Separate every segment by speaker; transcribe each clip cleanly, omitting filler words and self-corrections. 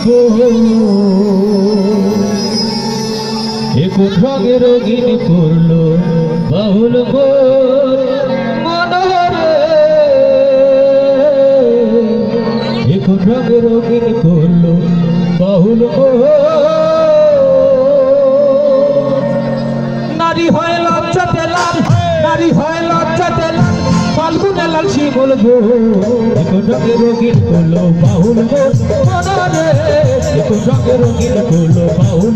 Speaker 1: কোন রঙে রঙিন করলো বাউল মনোরে, কোন রঙে রঙিন করলো বাউল নারী হয় লজ্জাতে লাল, নারী হয় লজ্জাতে লাল, ফাল্গুনে লাল শিমুল গো, কোন রঙে রঙিন করলো বাউল মনোরে, কোন রঙে রঙিন করলো বাউল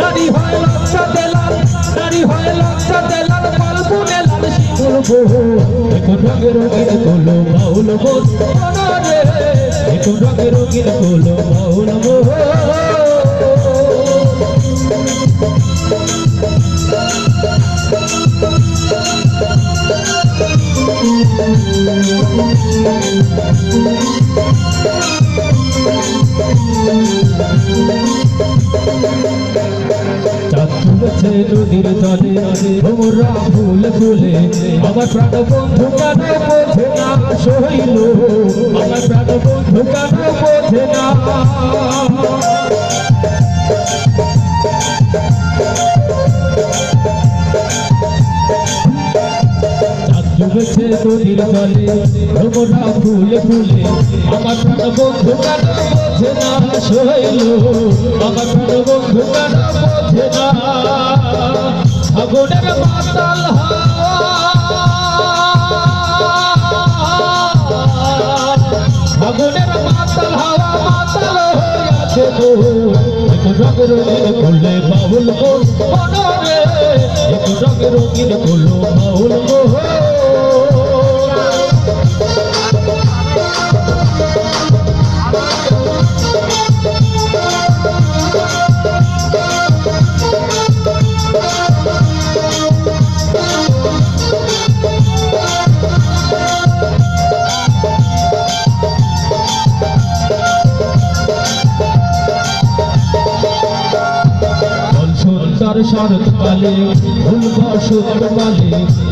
Speaker 1: নারী হয় লজ্জাতে লাল, নারী হয় লজ্জাতে লাল, ফাল্গুনে লাল শিমুল গো, কোন রঙে রঙিন করলো বাউল মনোরে, কোন রঙে রঙিন করলো বাউল নদীর জলে ভোমরা ফুল ফুলে আমার প্রাণ বন্ধু কেন বোঝে না সইল, আমার প্রাণ বন্ধু কেন বোঝে না, ডুবেছে নদীর জলে ভোমরা ফুল ফুলে আমার প্রাণ বন্ধু কেন বোঝে না সইল, আমার প্রাণ বন্ধু কেন বোঝে না, আগুনের মাতাল আগুনের মাতাল হাওয়া মাতাল হইয়াছে গো, রঙে রঙিন করলে বাউল মনোরে, রঙে রঙিন করলো বাউল শরৎ কালে ফুল বসন্ত কালে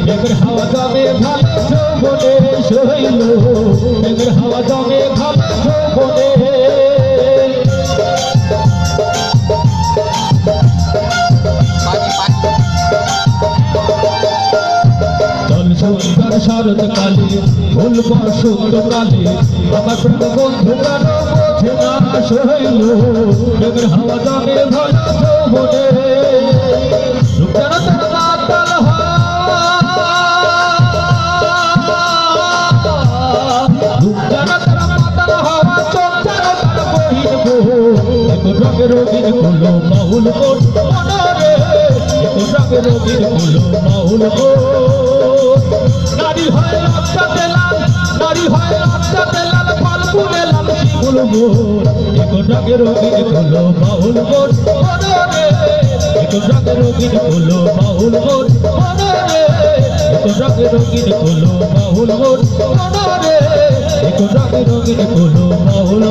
Speaker 1: মেঘের হাওয়া দমে ভালো যৌবনে সইল, মেঘের হাওয়া দমে ভালো যৌবনে, সুন্দর শরৎ কালে ফুল বসন্ত কালে আমার প্রাণ বন্ধু কেন বোঝে না সইল, মেঘের হাওয়া দমে ভালো যৌবনে, রঙে রঙিন করলো বাউল মনোরে, রঙে রঙিন করলো বাউল নারী হয় লজ্জাতে লাল, নারী হয় লজ্জাতে লাল, ফাল্গুনে লাল শিমুল গো, রঙে রঙিন করলো বাউল মনোরে, রঙে রঙিন করলো বাউল মনোরে, রঙে রঙিন করলো বাউল মনোরে, রঙে রঙিন করলো বাউল